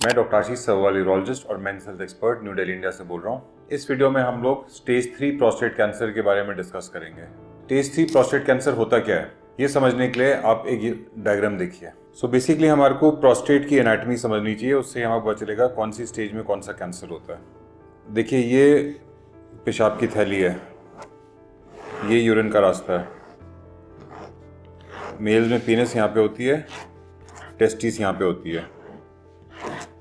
मैं डॉक्टर आशीष सवाल यूरोलॉजिस्ट और men's health expert New Delhi India से बोल रहा हूँ। इस वीडियो में हम लोग स्टेज 3 प्रोस्टेट कैंसर के बारे में डिस्कस करेंगे। स्टेज 3 प्रोस्टेट कैंसर होता क्या है, ये समझने के लिए आप एक डायग्राम देखिए। सो बेसिकली हमारे को प्रोस्टेट की एनाटॉमी समझनी चाहिए, उससे हमें पता चलेगा कौन सी स्टेज में कौन सा कैंसर होता है। देखिए, ये पेशाब की थैली है, ये यूरिन का रास्ता है। मेल्स में पीनस यहाँ पे होती है, टेस्टिस यहाँ पे होती है।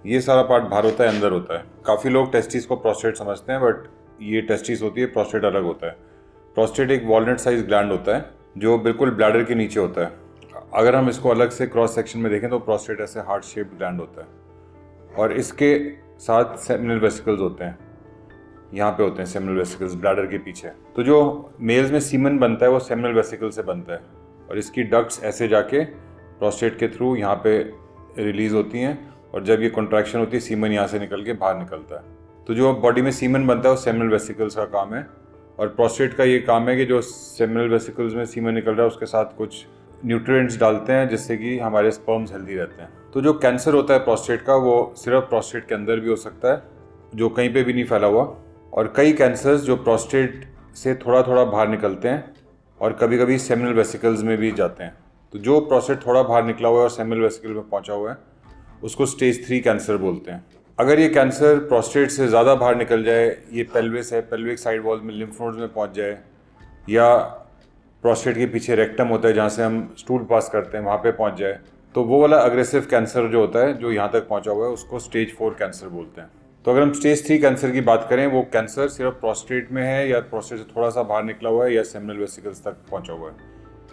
ये सारा पार्ट बाहर होता है, अंदर होता है। काफ़ी लोग टेस्टिस को प्रोस्टेट समझते हैं, बट ये टेस्टिस होती है, प्रोस्टेट अलग होता है। प्रोस्टेट एक वॉलनट साइज ग्लैंड होता है जो बिल्कुल ब्लैडर के नीचे होता है। अगर हम इसको अलग से क्रॉस सेक्शन में देखें तो प्रोस्टेट ऐसे हार्ट शेप्ड ग्लैंड होता है और इसके साथ सेमिनल वेसिकल्स होते हैं, यहाँ पे होते हैं सेमिनल वेसिकल्स ब्लैडर के पीछे। तो जो मेल्स में सीमन बनता है वो सेमिनल वेसिकल से बनता है और इसकी डक्ट्स ऐसे जाके प्रोस्टेट के थ्रू यहाँ पे रिलीज होती हैं और जब ये कॉन्ट्रैक्शन होती है सीमन यहाँ से निकल के बाहर निकलता है। तो जो बॉडी में सीमन बनता है वो सेमिनल वेसिकल्स का काम है और प्रोस्टेट का ये काम है कि जो सेमिनल वेसिकल्स में सीमन निकल रहा है उसके साथ कुछ न्यूट्रिएंट्स डालते हैं जिससे कि हमारे स्पर्म्स हेल्दी रहते हैं। तो जो कैंसर होता है प्रोस्टेट का वो सिर्फ प्रोस्टेट के अंदर भी हो सकता है, जो कहीं पे भी नहीं फैला हुआ, और कई कैंसर्स जो प्रोस्टेट से थोड़ा थोड़ा बाहर निकलते हैं और कभी कभी सेमिनल वेसिकल्स में भी जाते हैं। तो जो प्रोस्टेट थोड़ा बाहर निकला हुआ है और सेमिनल वेसिकल में पहुंचा हुआ है उसको स्टेज 3 कैंसर बोलते हैं। अगर ये कैंसर प्रोस्टेट से ज़्यादा बाहर निकल जाए, ये पेल्विस है, पेल्विक साइड वॉल में लिम्फ नोड्स में पहुंच जाए, या प्रोस्टेट के पीछे रेक्टम होता है जहाँ से हम स्टूल पास करते हैं वहाँ पे पहुँच जाए, तो वो वाला अग्रेसिव कैंसर जो होता है जो यहाँ तक पहुँचा हुआ है उसको स्टेज 4 कैंसर बोलते हैं। तो अगर हम स्टेज 3 कैंसर की बात करें, वो कैंसर सिर्फ प्रोस्टेट में है या प्रोस्टेट से थोड़ा सा बाहर निकला हुआ है या सेमिनल वेसिकल्स तक पहुँचा हुआ है,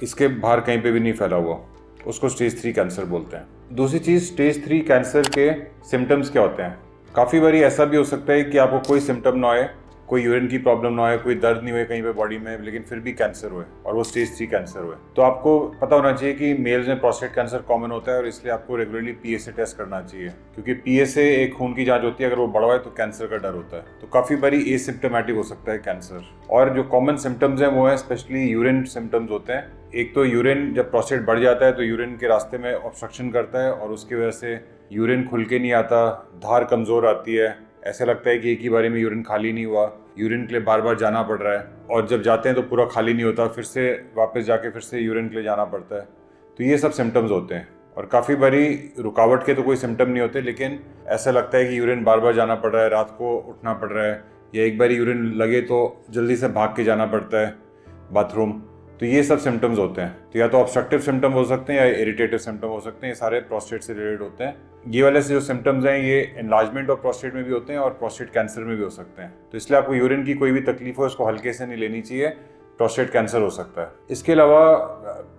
इसके बाहर कहीं पे भी नहीं फैला हुआ, उसको स्टेज 3 कैंसर बोलते हैं। दूसरी चीज़, स्टेज 3 कैंसर के सिम्टम्स क्या होते हैं। काफ़ी बारी ऐसा भी हो सकता है कि आपको कोई सिम्टम ना आए, कोई यूरिन की प्रॉब्लम ना आए, कोई दर्द नहीं हुए कहीं पे बॉडी में, लेकिन फिर भी कैंसर हुए और वो स्टेज 3 कैंसर हुए। तो आपको पता होना चाहिए कि मेल्स में प्रोस्टेट कैंसर कॉमन होता है और इसलिए आपको रेगुलरली पीएसए टेस्ट करना चाहिए, क्योंकि पीएसए एक खून की जांच होती है, अगर वो बढ़ा है तो कैंसर का डर होता है। तो काफ़ी बारी एसिम्प्टोमेटिक हो सकता है कैंसर। और जो कॉमन सिम्टम्स हैं वो है स्पेशली यूरिन सिम्टम्स होते हैं। एक तो यूरिन, जब प्रोस्टेट बढ़ जाता है तो यूरिन के रास्ते में ऑब्स्ट्रक्शन करता है और उसकी वजह से यूरिन खुल के नहीं आता, धार कमज़ोर आती है, ऐसा लगता है कि एक ही बारी में यूरिन खाली नहीं हुआ, यूरिन के लिए बार बार जाना पड़ रहा है, और जब जाते हैं तो पूरा खाली नहीं होता, फिर से वापस जाके फिर से यूरिन के लिए जाना पड़ता है। तो ये सब सिम्टम्स होते हैं। और काफ़ी बारी रुकावट के तो कोई सिम्टम नहीं होते, लेकिन ऐसा लगता है कि यूरिन बार बार जाना पड़ रहा है, रात को उठना पड़ रहा है, या एक बार यूरिन लगे तो जल्दी से भाग के जाना पड़ता है बाथरूम। तो ये सब सिम्टम्स होते हैं। तो या तो ऑब्स्ट्रक्टिव सिम्टम हो सकते हैं या इरिटेटिव सिम्टम हो सकते हैं, ये सारे प्रोस्टेट से रिलेटेड होते हैं। ये वाले से जो सिम्टम्स हैं ये एनलार्जमेंट ऑफ प्रोस्टेट में भी होते हैं और प्रोस्टेट कैंसर में भी हो सकते हैं। तो इसलिए आपको यूरिन की कोई भी तकलीफ हो उसको हल्के से नहीं लेनी चाहिए, प्रोस्टेट कैंसर हो सकता है। इसके अलावा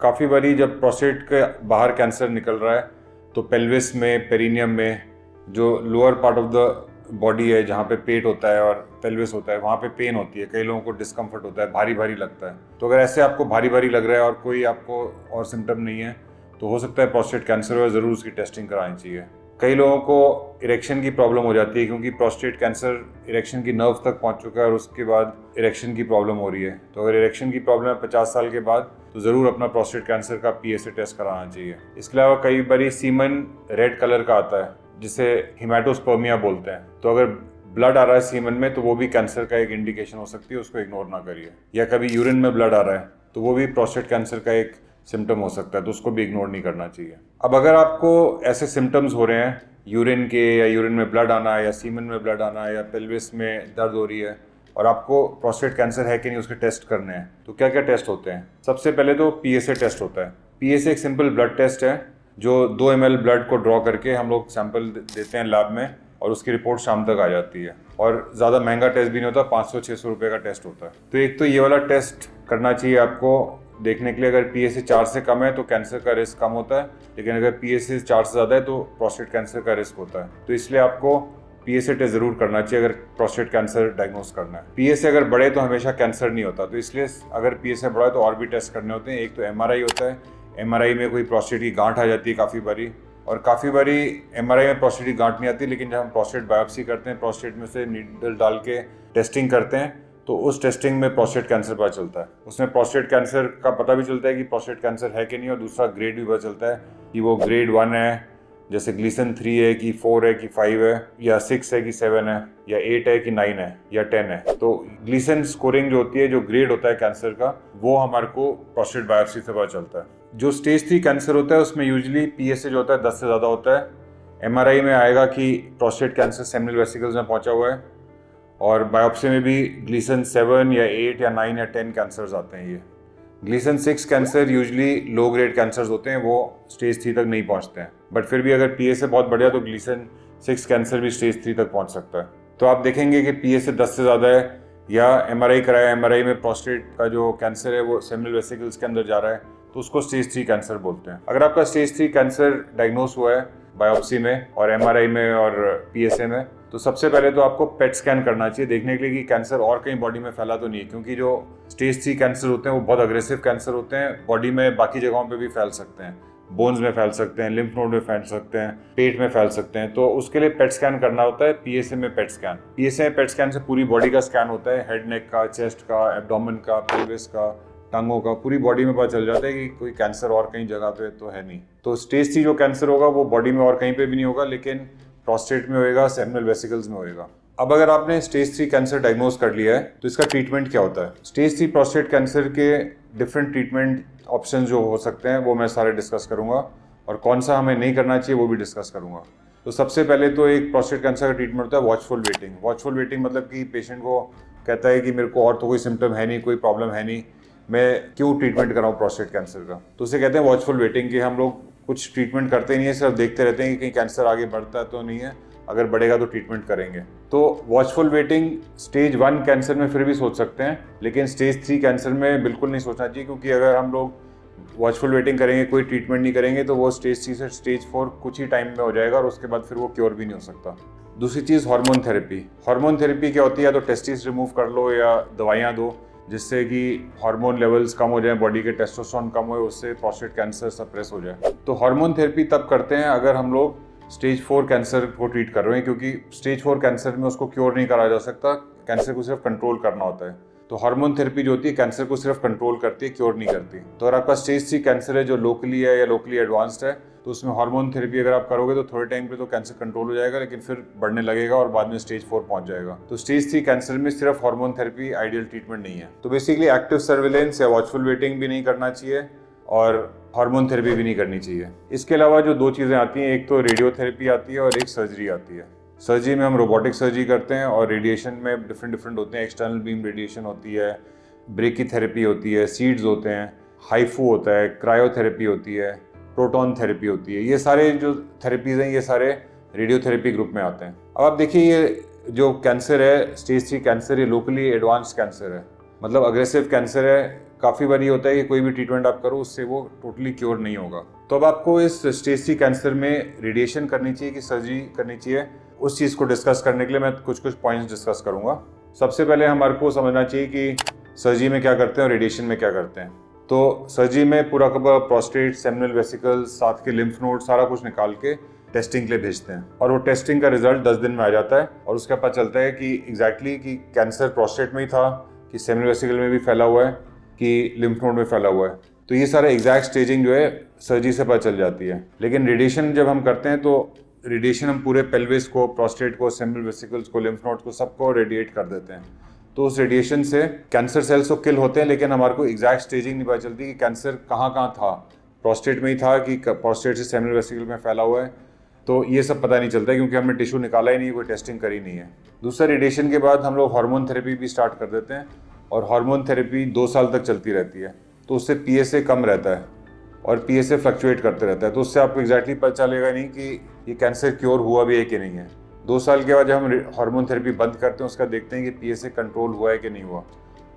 काफ़ी बारी जब प्रोस्टेट के बाहर कैंसर निकल रहा है तो पेल्विस में, पेरिनियम में, जो lower part of the body है जहाँ पे पेट होता है और पेल्विस होता है, वहाँ पे पेन होती है, कई लोगों को डिस्कम्फर्ट होता है, भारी भारी लगता है। तो अगर ऐसे आपको भारी भारी लग रहा है और कोई आपको और सिम्टम नहीं है तो हो सकता है प्रोस्टेट कैंसर हो, ज़रूर उसकी टेस्टिंग करानी चाहिए। कई लोगों को इरेक्शन की प्रॉब्लम हो जाती है क्योंकि प्रोस्टेट कैंसर इरेक्शन की नर्व तक पहुंच चुका है और उसके बाद इरेक्शन की प्रॉब्लम हो रही है। तो अगर इरेक्शन की प्रॉब्लम है 50 साल के बाद तो ज़रूर अपना प्रोस्टेट कैंसर का पीएसए टेस्ट कराना चाहिए। इसके अलावा कई बारी सीमन रेड कलर का आता है जिसे हिमेटोस्पर्मिया बोलते हैं। तो अगर ब्लड आ रहा है सीमन में तो वो भी कैंसर का एक इंडिकेशन हो सकती है, उसको इग्नोर ना करिए। या कभी यूरिन में ब्लड आ रहा है तो वो भी प्रोस्टेट कैंसर का एक सिम्टम हो सकता है, तो उसको भी इग्नोर नहीं करना चाहिए। अब अगर आपको ऐसे सिम्टम्स हो रहे हैं यूरिन के, या यूरिन में ब्लड आना है, या सीमन में ब्लड आना है, या पेल्विस में दर्द हो रही है, और आपको प्रोस्टेट कैंसर है कि नहीं उसके टेस्ट करने हैं, तो क्या क्या टेस्ट होते हैं। सबसे पहले तो पीएसए टेस्ट होता है। पीएसए एक सिंपल ब्लड टेस्ट है जो 2 ml ब्लड को ड्रॉ करके हम लोग सैंपल देते हैं लैब में और उसकी रिपोर्ट शाम तक आ जाती है। और ज़्यादा महंगा टेस्ट भी नहीं होता, 500-600 रुपये का टेस्ट होता है। तो एक तो ये वाला टेस्ट करना चाहिए आपको देखने के लिए। अगर पीएसए 4 से कम है तो कैंसर का रिस्क कम होता है, लेकिन अगर पीएसए 4 से ज़्यादा है तो प्रोस्टेट कैंसर का रिस्क होता है। तो इसलिए आपको पीएसए टेस्ट ज़रूर करना चाहिए अगर प्रोस्टेट कैंसर डायग्नोस करना है। पीएसए अगर बढ़े तो हमेशा कैंसर नहीं होता, तो इसलिए अगर पीएसए बढ़ा है तो और भी टेस्ट करने होते हैं। एक तो एमआरआई होता है, एमआरआई में कोई प्रोस्टेट की गांठ आ जाती है काफ़ी बारी, और काफ़ी बारी एमआरआई में प्रोस्टेट की गांठ नहीं आती, लेकिन जब हम प्रोस्टेट बायोप्सी करते हैं, प्रोस्टेट में से नीडल डाल के टेस्टिंग करते हैं, तो उस टेस्टिंग में प्रोस्टेट कैंसर पता चलता है। उसमें प्रोस्टेट कैंसर का पता भी चलता है कि प्रोस्टेट कैंसर है कि नहीं, और दूसरा ग्रेड भी पता चलता है कि वो ग्रेड 1 है, जैसे ग्लीसन 3 है कि 4 है कि 5 है, या 6 है कि 7 है, या 8 है कि 9 है, या 10 है। तो ग्लीसन स्कोरिंग जो होती है, जो ग्रेड होता है कैंसर का, वो हमारे को प्रोस्टेट बायोप्सी से पता चलता है। जो स्टेज 3 कैंसर होता है उसमें यूजुअली PSA जो होता है 10 से ज़्यादा होता है। MRI में आएगा कि प्रोस्टेट कैंसर सेमिनल वेसिकल्स में पहुंचा हुआ है, और बायोप्सी में भी ग्लीसन 7 या 8 या 9 या 10 कैंसर्स आते हैं। ये Gleason 6 cancer usually low grade cancers होते हैं, वो स्टेज 3 तक नहीं पहुंचते हैं, बट फिर भी अगर PSA बहुत बढ़िया तो ग्लीसन 6 कैंसर भी स्टेज 3 तक पहुंच सकता है। तो आप देखेंगे कि PSA 10 से ज़्यादा है, या MRI कराया, MRI में प्रोस्टेट का जो कैंसर है वो सेमिनल वेसिकल्स के अंदर जा रहा है, तो उसको स्टेज 3 कैंसर बोलते हैं। अगर आपका स्टेज 3 कैंसर डायग्नोस हुआ है बायोप्सी में और MRI में और PSA में, तो सबसे पहले तो आपको पेट स्कैन करना चाहिए, देखने के लिए कि कैंसर और कहीं बॉडी में फैला तो नहीं है, क्योंकि जो स्टेज 3 कैंसर होते हैं वो बहुत अग्रेसिव कैंसर होते हैं, बॉडी में बाकी जगहों पे भी फैल सकते हैं, बोन्स में फैल सकते हैं, लिम्फ नोड में फैल सकते हैं, पेट में फैल सकते हैं। तो उसके लिए पेट स्कैन करना होता है, PSA में पेट स्कैन। PSA में पेट स्कैन से पूरी बॉडी का स्कैन होता है, हेड नेक का, चेस्ट का, एब्डोमेन का, पेल्विस का, टांगों का, पूरी बॉडी में पता चल जाता है कि कोई कैंसर और कहीं जगह पे तो है नहीं। तो स्टेज 3 जो कैंसर होगा वो बॉडी में और कहीं पे भी नहीं होगा, लेकिन प्रोस्टेट में होएगा, सेमिनल वेसिकल्स में होएगा। अब अगर आपने स्टेज 3 कैंसर डायग्नोस कर लिया है तो इसका ट्रीटमेंट क्या होता है? स्टेज 3 प्रोस्टेट कैंसर के डिफरेंट ट्रीटमेंट ऑप्शन जो हो सकते हैं वो मैं सारे डिस्कस करूंगा, और कौन सा हमें नहीं करना चाहिए वो भी डिस्कस करूंगा। तो सबसे पहले तो एक प्रोस्टेट कैंसर का ट्रीटमेंट होता है वॉचफुल वेटिंग। वॉचफुल वेटिंग मतलब कि पेशेंट को कहता है कि मेरे को और तो कोई सिम्टम है नहीं, कोई प्रॉब्लम है नहीं, मैं क्यों ट्रीटमेंट कराऊँ प्रोस्टेट कैंसर का। तो उसे कहते हैं वॉचफुल वेटिंग, कि हम लोग कुछ ट्रीटमेंट करते नहीं है, सिर्फ देखते रहते हैं कि कहीं कैंसर आगे बढ़ता तो नहीं है, अगर बढ़ेगा तो ट्रीटमेंट करेंगे। तो वॉचफुल वेटिंग स्टेज 1 कैंसर में फिर भी सोच सकते हैं, लेकिन स्टेज 3 कैंसर में बिल्कुल नहीं सोचना चाहिए, क्योंकि अगर हम लोग वॉचफुल वेटिंग करेंगे, कोई ट्रीटमेंट नहीं करेंगे, तो वो स्टेज 3 से स्टेज 4 कुछ ही टाइम में हो जाएगा, और उसके बाद फिर वो क्योर भी नहीं हो सकता। दूसरी चीज़ हार्मोन थेरेपी। हार्मोन थेरेपी क्या होती है? या तो टेस्टिस रिमूव कर लो या दवाइयाँ दो जिससे कि हार्मोन लेवल्स कम हो जाए, बॉडी के टेस्टोस्टेरोन कम हो, उससे प्रोस्टेट कैंसर सप्रेस हो जाए। तो हार्मोन थेरेपी तब करते हैं अगर हम लोग स्टेज 4 कैंसर को ट्रीट कर रहे हैं, क्योंकि स्टेज 4 कैंसर में उसको क्योर नहीं करा जा सकता, कैंसर को सिर्फ कंट्रोल करना होता है। तो हार्मोन थेरेपी जो होती है कैंसर को सिर्फ कंट्रोल करती है, क्योर नहीं करती। तो अगर आपका स्टेज 3 कैंसर है जो लोकली है या लोकली एडवांस्ड है, तो उसमें हार्मोन थेरेपी अगर आप करोगे तो थोड़े टाइम पे तो कैंसर कंट्रोल हो जाएगा, लेकिन फिर बढ़ने लगेगा और बाद में स्टेज 4 पहुंच जाएगा। तो स्टेज 3 कैंसर में सिर्फ हार्मोन थेरेपी आइडियल ट्रीटमेंट नहीं है। तो बेसिकली एक्टिव सर्विलेंस या वॉचफुल वेटिंग भी नहीं करना चाहिए, और हार्मोन थेरेपी भी नहीं करनी चाहिए। इसके अलावा जो 2 चीज़ें आती हैं, एक तो रेडियोथेरेपी आती है और एक सर्जरी आती है। सर्जरी में हम रोबोटिक सर्जरी करते हैं, और रेडिएशन में डिफरेंट होते हैं। एक्सटर्नल बीम रेडिएशन होती है, ब्रेकी थेरेपी होती है, सीड्स होते हैं, हाइफू होता है, क्रायोथेरेपी होती है, प्रोटॉन थेरेपी होती है। ये सारे जो थेरेपीज़ हैं ये सारे रेडियोथेरेपी ग्रुप में आते हैं। अब आप देखिए, ये जो कैंसर है स्टेज 3 कैंसर, ये लोकली एडवांस्ड कैंसर है, मतलब अग्रेसिव कैंसर है। काफ़ी बार ये होता है कि कोई भी ट्रीटमेंट आप करो उससे वो टोटली क्योर नहीं होगा। तो अब आपको इस स्टेज 3 कैंसर में रेडिएशन करनी चाहिए कि सर्जरी करनी चाहिए, उस चीज़ को डिस्कस करने के लिए मैं कुछ पॉइंट्स डिस्कस करूँगा। सबसे पहले हमारे को समझना चाहिए कि सर्जरी में क्या करते हैं और रेडिएशन में क्या करते हैं। तो सर्जरी में पूरा का पूरा प्रोस्टेट, सेमिनल वेसिकल्स, साथ के लिम्फ नोड, सारा कुछ निकाल के टेस्टिंग के लिए भेजते हैं, और वो टेस्टिंग का रिजल्ट 10 दिन में आ जाता है, और उसका पता चलता है कि एग्जैक्टली कि कैंसर प्रोस्टेट में ही था, कि सेमिनल वेसिकल में भी फैला हुआ है, कि लिम्फ नोड में फैला हुआ है। तो ये सारा एग्जैक्ट स्टेजिंग जो है सर्जरी से पता चल जाती है। लेकिन रेडिएशन जब हम करते हैं तो रेडिएशन हम पूरे पेल्विस को, प्रोस्टेट को, सेमिनल वेसिकल्स को, लिम्फ नोड को, सबको रेडिएट कर देते हैं। तो उस रेडिएशन से कैंसर सेल्स तो किल होते हैं, लेकिन हमारे को एग्जैक्ट स्टेजिंग नहीं पता चलती कि कैंसर कहाँ था, प्रोस्टेट में ही था कि प्रोस्टेट से सेमिनल वेसिकल में फैला हुआ है। तो ये सब पता नहीं चलता है, क्योंकि हमने टिश्यू निकाला ही नहीं, कोई टेस्टिंग करी नहीं है। दूसरा, रेडिएशन के बाद हम लोग हार्मोन थेरेपी भी स्टार्ट कर देते हैं, और हार्मोन थेरेपी 2 साल तक चलती रहती है। तो उससे PSA कम रहता है, और PSA फ्लक्चुएट करते रहता है। तो उससे आपको एग्जैक्टली पता चलेगा नहीं कि ये कैंसर क्योर हुआ भी है कि नहीं है। 2 साल के बाद जब हम हार्मोन थेरेपी बंद करते हैं, उसका देखते हैं कि PSA कंट्रोल हुआ है कि नहीं हुआ।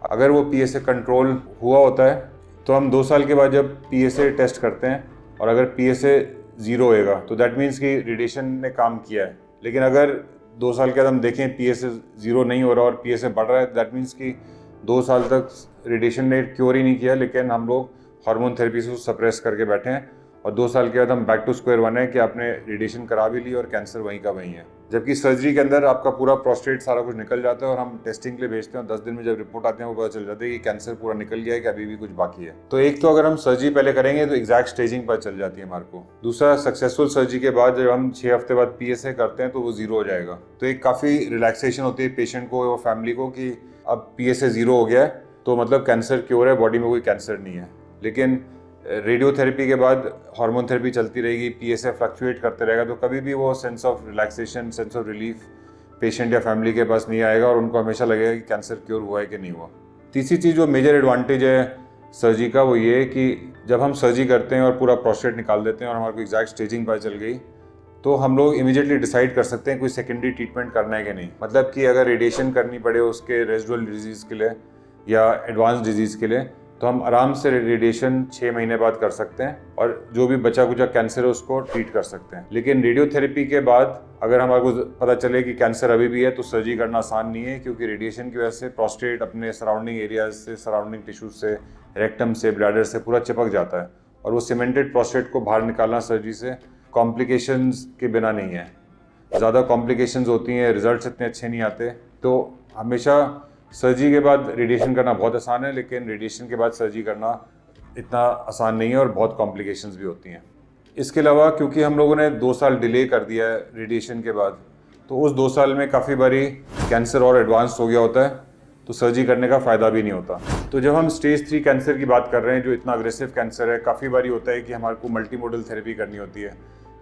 अगर वो PSA कंट्रोल हुआ होता है तो हम 2 साल के बाद जब PSA टेस्ट करते हैं, और अगर PSA 0 होएगा तो दैट मीन्स कि रेडिएशन ने काम किया है। लेकिन अगर 2 साल के बाद हम देखें PSA 0 नहीं हो रहा और PSA बढ़ रहा है, दैट मीन्स कि 2 साल तक रेडिएशन ने क्योर ही नहीं किया, लेकिन हम लोग हार्मोन थेरेपी से सप्रेस करके बैठे हैं, और 2 साल के बाद हम बैक टू स्क्वायर वन है कि आपने रेडिएशन करा भी ली और कैंसर वहीं का वहीं है। जबकि सर्जरी के अंदर आपका पूरा प्रोस्टेट सारा कुछ निकल जाता है और हम टेस्टिंग के लिए भेजते हैं, 10 दिन में जब रिपोर्ट आते हैं वो पता चल जाता है कि कैंसर पूरा निकल गया है कि अभी भी कुछ बाकी है। तो एक तो अगर हम सर्जरी पहले करेंगे तो एग्जैक्ट स्टेजिंग पता चल जाती है हमारे को। दूसरा, सक्सेसफुल सर्जरी के बाद जब हम 6 हफ्ते बाद PSA करते हैं तो वो 0 हो जाएगा। तो एक काफ़ी रिलैक्सेशन होती है पेशेंट को और फैमिली को कि अब PSA 0 हो गया है तो मतलब कैंसर क्योर है, बॉडी में कोई कैंसर नहीं है। लेकिन रेडियोथेरेपी के बाद हार्मोन थेरेपी चलती रहेगी, PSA फ्लक्चुएट करते रहेगा, तो कभी भी वो sense of relaxation, sense of relief patient या फैमिली के पास नहीं आएगा और उनको हमेशा लगेगा कि कैंसर क्योर हुआ है कि नहीं हुआ। तीसरी चीज़ जो मेजर एडवांटेज है सर्जरी का वो ये है कि जब हम सर्जरी करते हैं और पूरा प्रोस्टेट निकाल देते हैं और हमारे को एग्जैक्ट स्टेजिंग पता चल गई तो हम लोग इमीडिएटली डिसाइड कर सकते हैं कोई सेकेंडरी ट्रीटमेंट करना है कि नहीं। मतलब कि अगर रेडिएशन करनी पड़े उसके रेजिडुअल डिजीज़ के लिए या एडवांस डिजीज़ के लिए तो हम आराम से रेडिएशन 6 महीने बाद कर सकते हैं और जो भी बचा कुचा कैंसर है उसको ट्रीट कर सकते हैं। लेकिन रेडियोथेरेपी के बाद अगर हमारे को पता चले कि कैंसर अभी भी है तो सर्जरी करना आसान नहीं है, क्योंकि रेडिएशन की वजह से प्रोस्टेट अपने सराउंडिंग एरियाज से, सराउंडिंग टिश्यूज से, रेक्टम से, ब्लैडर से पूरा चिपक जाता है और वो सीमेंटेड प्रोस्टेट को बाहर निकालना सर्जरी से कॉम्प्लिकेशंस के बिना नहीं है। ज़्यादा कॉम्प्लिकेशंस होती हैं, रिजल्ट्स इतने अच्छे नहीं आते। तो हमेशा सर्जरी के बाद रेडिएशन करना बहुत आसान है, लेकिन रेडिएशन के बाद सर्जरी करना इतना आसान नहीं है और बहुत कॉम्प्लिकेशंस भी होती हैं। इसके अलावा क्योंकि हम लोगों ने 2 साल डिले कर दिया है रेडिएशन के बाद, तो उस 2 साल में काफ़ी बारी कैंसर और एडवांस हो गया होता है तो सर्जरी करने का फ़ायदा भी नहीं होता। तो जब हम स्टेज 3 कैंसर की बात कर रहे हैं जो इतना अग्रेसिव कैंसर है, काफ़ी बारी होता है कि हमारे को मल्टीमोडल थेरेपी करनी होती है।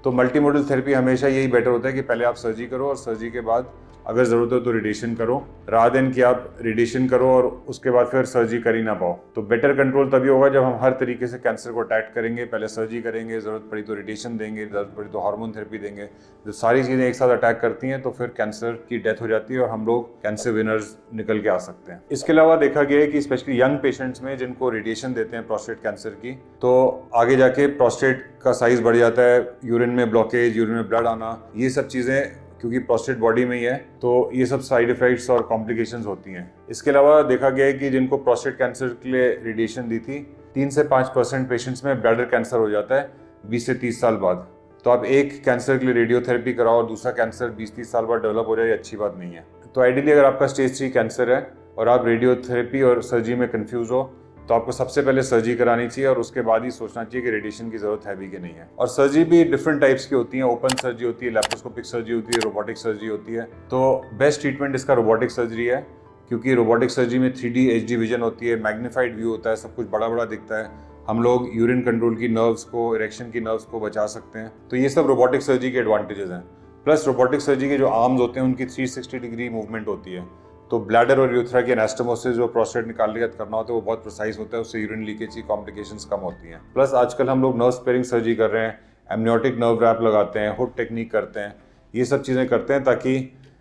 तो मल्टीमोडल थेरेपी हमेशा यही बेटर होता है कि पहले आप सर्जरी करो और सर्जरी के बाद अगर ज़रूरत हो तो रेडिएशन करो, रात दिन कि आप रेडिएशन करो और उसके बाद फिर सर्जरी कर ही ना पाओ। तो बेटर कंट्रोल तभी होगा जब हम हर तरीके से कैंसर को अटैक करेंगे। पहले सर्जरी करेंगे, ज़रूरत पड़ी तो रेडिएशन देंगे, ज़रूरत पड़ी तो हार्मोन थेरेपी देंगे। जब सारी चीज़ें एक साथ अटैक करती हैं तो फिर कैंसर की डेथ हो जाती है और हम लोग कैंसर विनर्स निकल के आ सकते हैं। इसके अलावा देखा गया है कि स्पेशली यंग पेशेंट्स में जिनको रेडिएशन देते हैं प्रोस्टेट कैंसर की, तो आगे जाके प्रोस्टेट का साइज़ बढ़ जाता है, यूरिन में ब्लॉकेज, यूरिन में ब्लड आना, ये सब चीज़ें क्योंकि प्रोस्टेट बॉडी में ही है तो ये सब साइड इफेक्ट्स और कॉम्प्लिकेशंस होती हैं। इसके अलावा देखा गया है कि जिनको प्रोस्टेट कैंसर के लिए रेडिएशन दी थी 3 से 5% पेशेंट्स में ब्लैडर कैंसर हो जाता है 20 से 30 साल बाद। तो आप एक कैंसर के लिए रेडियोथेरेपी कराओ और दूसरा कैंसर 20-30 साल बाद डेवलप हो जाए, अच्छी बात नहीं है। तो आइडियली अगर आपका स्टेज 3 कैंसर है और आप रेडियोथेरेपी और सर्जरी में कन्फ्यूज़ हो तो आपको सबसे पहले सर्जरी करानी चाहिए और उसके बाद ही सोचना चाहिए कि रेडिएशन की ज़रूरत है भी कि नहीं है। और सर्जरी भी डिफरेंट टाइप्स की होती हैं, ओपन सर्जरी होती है, लैप्रोस्कोपिक सर्जरी होती है, रोबोटिक सर्जरी होती है। तो बेस्ट ट्रीटमेंट इसका रोबोटिक सर्जरी है, क्योंकि रोबोटिक सर्जरी में 3D HD विजन होती है, मैग्नीफाइड व्यू होता है, सब कुछ बड़ा बड़ा दिखता है। हम लोग यूरिन कंट्रोल की नर्व्स को, इरेक्शन की नर्व्स को बचा सकते हैं। तो ये सब रोबोटिक सर्जरी के एडवांटेजेस हैं। प्लस रोबोटिक सर्जरी के जो आर्म्स होते हैं उनकी 360 डिग्री मूवमेंट होती है। तो ब्लैडर और यूथरा की एनास्टोमोसिस जो प्रोस्टेट निकालने का करना होता है वो बहुत प्रिसाइज होता है, उससे यूरिन लीकेज की कॉम्प्लिकेशंस कम होती हैं। प्लस आजकल हम लोग नर्व स्पेयरिंग सर्जरी कर रहे हैं, एमनियोटिक नर्व रैप लगाते हैं, हुड टेक्निक करते हैं, ये सब चीज़ें करते हैं ताकि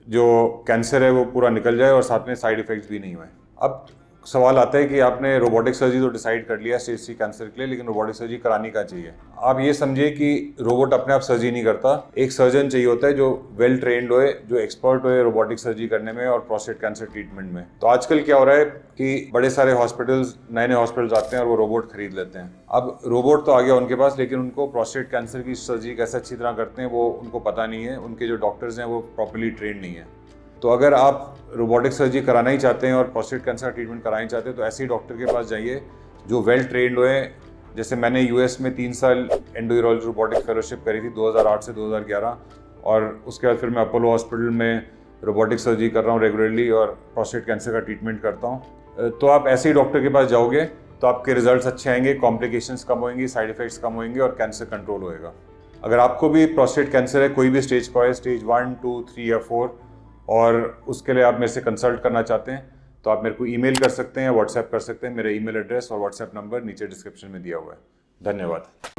जो कैंसर है वो पूरा निकल जाए और साथ में साइड इफेक्ट्स भी नहीं हुए। अब सवाल आता है कि आपने रोबोटिक सर्जरी तो डिसाइड कर लिया स्टेज 3 कैंसर के लिए, लेकिन रोबोटिक सर्जरी करानी क्या चाहिए। आप ये समझिए कि रोबोट अपने आप सर्जरी नहीं करता, एक सर्जन चाहिए होता है जो वेल ट्रेंड होए, जो एक्सपर्ट होए रोबोटिक सर्जरी करने में और प्रोस्टेट कैंसर ट्रीटमेंट में। तो आजकल क्या हो रहा है कि बड़े सारे हॉस्पिटल्स, नए नए हॉस्पिटल्स आते हैं और वो रोबोट खरीद लेते हैं। अब रोबोट तो आ गया उनके पास, लेकिन उनको प्रोस्टेट कैंसर की सर्जरी कैसे अच्छी तरह करते हैं वो उनको पता नहीं है, उनके जो डॉक्टर्स हैं वो प्रॉपरली ट्रेंड नहीं है। तो अगर आप रोबोटिक सर्जरी कराना ही चाहते हैं और प्रोस्टेट कैंसर ट्रीटमेंट कराना ही चाहते हैं तो ऐसे ही डॉक्टर के पास जाइए जो वेल ट्रेंड हुए। जैसे मैंने US में 3 साल एंडोयूरोलॉजी रोबोटिक फेलोशिप करी थी 2008 से 2011, और उसके बाद फिर मैं अपोलो हॉस्पिटल में रोबोटिक सर्जरी कर रहा हूँ रेगुलरली और प्रोस्टेट कैंसर का ट्रीटमेंट करता हूँ। तो आप ऐसे ही डॉक्टर के पास जाओगे तो आपके रिजल्ट्स अच्छे आएंगे, कॉम्प्लिकेशंस कम होंगी, साइड इफेक्ट्स कम होंगे और कैंसर कंट्रोल होएगा। अगर आपको भी प्रोस्टेट कैंसर है, कोई भी स्टेज का है, स्टेज 1, 2, 3 या 4, और उसके लिए आप मेरे से कंसल्ट करना चाहते हैं तो आप मेरे को ईमेल कर सकते हैं, व्हाट्सएप कर सकते हैं। मेरा ईमेल एड्रेस और व्हाट्सएप नंबर नीचे डिस्क्रिप्शन में दिया हुआ है। धन्यवाद।